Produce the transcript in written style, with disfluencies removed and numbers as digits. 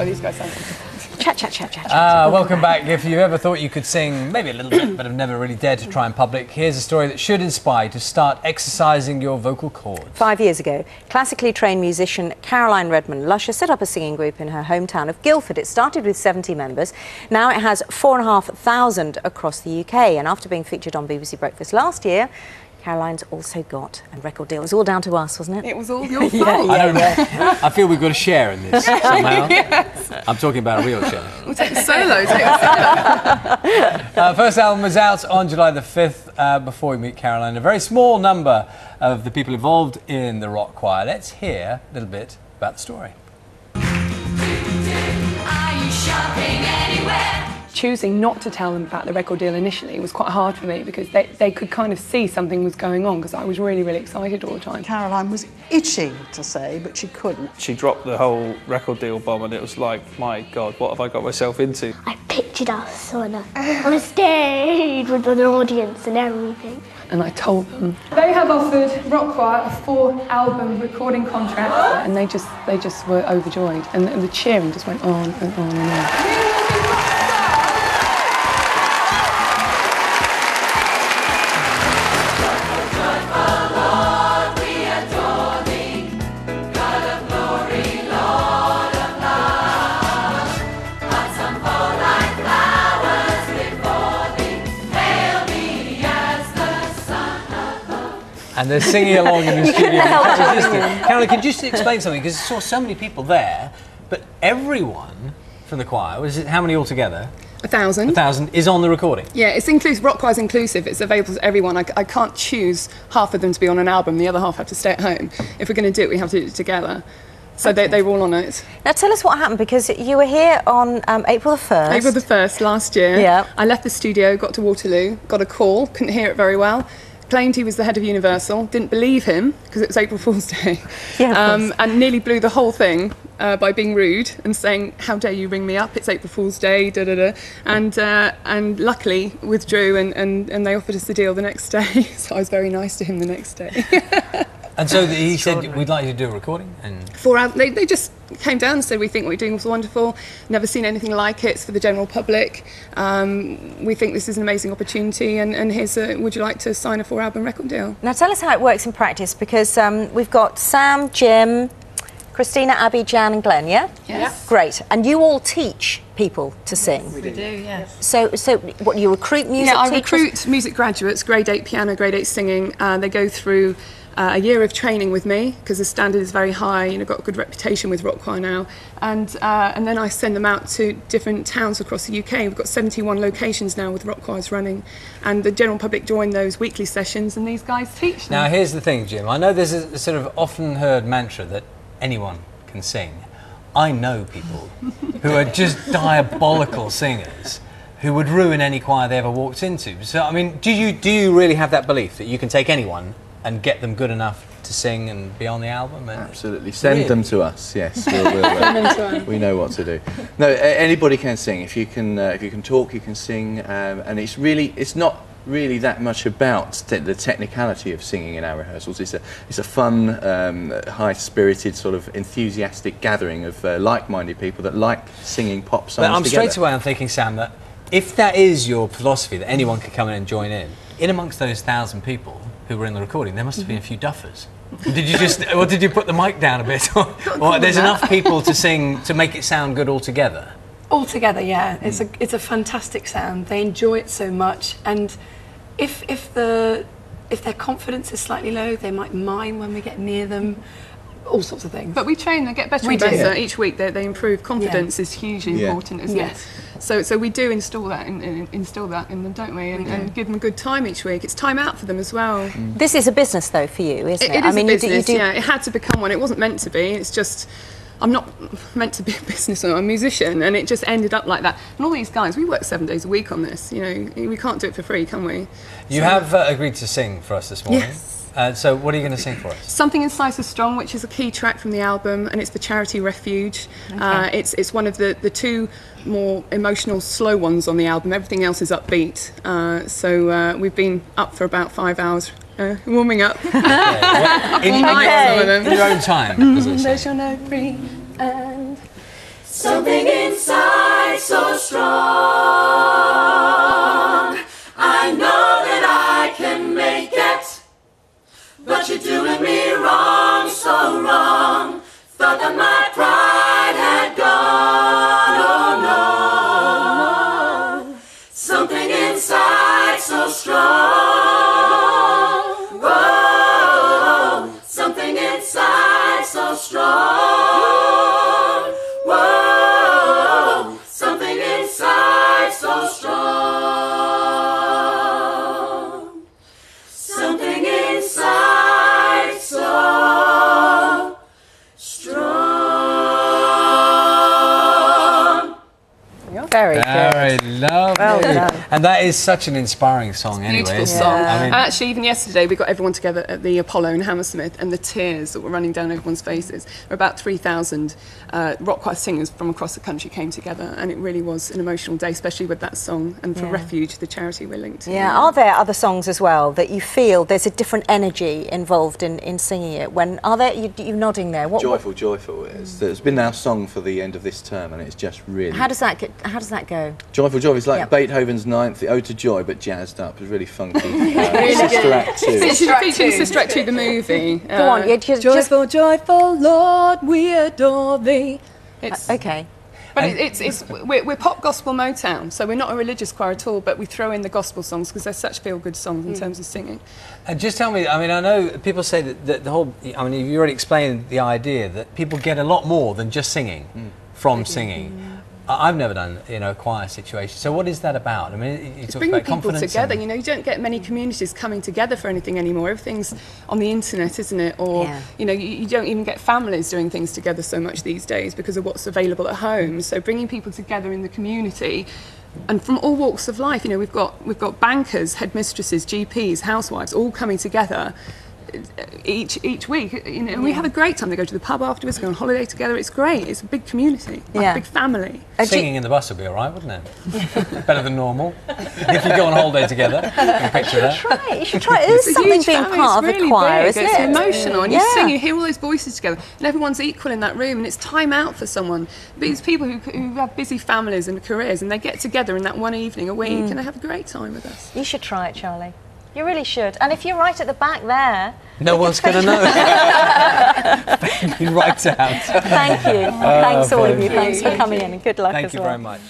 why these guys sound so good. Chat. Welcome back. If you ever thought you could sing maybe a little bit, but have never really dared to try in public, here's a story that should inspire you to start exercising your vocal cords. 5 years ago, classically trained musician Caroline Redmond-Lusher set up a singing group in her hometown of Guildford. It started with 70 members. Now it has 4,500 across the UK. And after being featured on BBC Breakfast last year, Caroline's also got a record deal. It was all down to us, wasn't it? It was all your fault. I feel we've got a share in this somehow. Yes. I'm talking about a wheelchair. We'll take the solo. Take the solo. First album was out on July the 5th. Before we meet Caroline, a very small number of the people involved in the rock choir. Let's hear a little bit about the story. Are you shopping anywhere? Choosing not to tell them about the record deal initially was quite hard for me because they could kind of see something was going on because I was really, really excited all the time. Caroline was itching to say, but she couldn't. She dropped the whole record deal bomb and it was like, my God, what have I got myself into? I pictured us on a stage with an audience and everything. And I told them. They have offered Rock Choir a 4-album recording contract and they just were overjoyed and the cheering just went on and on and on. And they're singing along in the studio. Caroline, can you just explain something? Because I saw so many people there, but everyone from the choir, was it how many altogether? 1,000. 1,000 is on the recording. Yeah, it's inclusive. Rock Choir's inclusive. It's available to everyone. I can't choose half of them to be on an album. The other half have to stay at home. If we're going to do it, we have to do it together. So okay. they were all on it. Now tell us what happened, because you were here on April the 1st. April the 1st last year. Yeah. I left the studio, got to Waterloo, got a call, couldn't hear it very well. Claimed he was the head of Universal, didn't believe him because it was April Fool's Day, and nearly blew the whole thing by being rude and saying, "How dare you ring me up? It's April Fool's Day." Da da da. And luckily withdrew and they offered us the deal the next day. So I was very nice to him the next day. And so he said, "We'd like you to do a recording." And 4 hours. They just came down and said, "We think what you're doing was wonderful. Never seen anything like it. It's for the general public. We think this is an amazing opportunity. And here's would you like to sign a 4-album record deal?" Now tell us how it works in practice, because we've got Sam, Jim, Christina, Abby, Jan and Glenn, yeah? Yes. Great. And you all teach people to sing? We do, yes. So what, you recruit music teachers? Yeah, I recruit music graduates, grade 8 piano, grade 8 singing. They go through a year of training with me because the standard is very high. You know, got a good reputation with Rock Choir now, and then I send them out to different towns across the UK. We've got 71 locations now with Rock Choirs running, and the general public join those weekly sessions, and these guys teach them. now here's the thing, Jim. I know there's a sort of often heard mantra that anyone can sing. I know people who are just diabolical singers who would ruin any choir they ever walked into. So I mean, do you really have that belief that you can take anyone and get them good enough to sing and be on the album? And absolutely. Send them to us, yes. We know what to do. No, anybody can sing. If you can talk, you can sing. And it's not really that much about the technicality of singing in our rehearsals. It's a fun, high-spirited, sort of enthusiastic gathering of like-minded people that like singing pop songs But together. straight away I'm thinking, Sam, that if that is your philosophy, that anyone can come in and join in amongst those 1,000 people who were in the recording, there must have been a few duffers. Did you or did you put the mic down a bit? Or there's enough people to sing to make it sound good altogether? Altogether, yeah. It's a fantastic sound. They enjoy it so much, and if their confidence is slightly low, they might mime when we get near them. All sorts of things. But we train, they get better and better each week. They improve. Confidence is hugely important, isn't it? So we do instill that in them, don't we? And give them a good time each week. It's time out for them as well. This is a business, though, for you, isn't it? It is a business, yeah. It had to become one. It wasn't meant to be. It's just, I'm not meant to be a business or a musician, and it just ended up like that. And all these guys, we work 7 days a week on this. You know, we can't do it for free, can we? You have agreed to sing for us this morning. Yes. So what are you going to sing for us? Something in Slice of Strong, which is a key track from the album, and it's the charity Refuge. Okay. It's one of the 2 more emotional, slow ones on the album. Everything else is upbeat. So we've been up for about 5 hours warming up. In your own time. There's your note free and Something inside so strong. I know that I can make it, but you're doing me wrong, so wrong. Thought that my pride had gone, oh no. Something inside so strong. Whoa, something inside so strong. Whoa, something inside so strong. Something inside so strong. Very good. Very lovely. Well done. And that is such an inspiring song anyway. Beautiful isn't song. it? I mean, Actually, even yesterday, we got everyone together at the Apollo in Hammersmith, and the tears that were running down everyone's faces. There were about 3,000 rock choir singers from across the country came together, and it really was an emotional day, especially with that song, and for Refuge, the charity we're linked to. Yeah, are there other songs as well that you feel there's a different energy involved in singing it? When are there? You nodding there? Joyful, Joyful. It's been our song for the end of this term, and it's just really. How does that go? Joyful, Joyful. It's like Yep. Beethoven's Ninth, the Ode to Joy, but jazzed up. It's really funky. Sister Act 2. Featuring Sister Act 2, the movie. Go on, Joyful, joyful Lord, we adore thee. It's, okay. But we're pop gospel Motown, so we're not a religious choir at all, but we throw in the gospel songs because they're such feel-good songs in terms of singing. and just tell me, I mean, I know people say that the whole, I mean, you already explained the idea that people get a lot more than just singing from singing. I've never done, a choir situation. So what is that about? I mean, you talk Bringing about people confidence. together. You don't get many communities coming together for anything anymore. Everything's on the internet, isn't it? Or you don't even get families doing things together so much these days because of what's available at home. So bringing people together in the community, and from all walks of life. We've got bankers, headmistresses, GPs, housewives, all coming together each week, and we have a great time. They go to the pub afterwards, go on holiday together. It's great. It's a big community, like a big family. Singing in the bus would be all right, wouldn't it? Better than normal. If you go on holiday together, you can picture that. You should try it. There's something being part of the choir, isn't it? It's emotional, and you sing, you hear all those voices together, and everyone's equal in that room, and it's time out for someone. These people who have busy families and careers, and they get together in that one evening a week, and they have a great time with us. You should try it, Charlie. You really should. And if you're right at the back there... No one's going to know. Right out. Thank you. Thanks all of you. Thanks for coming in, and good luck as well. Thank you very much.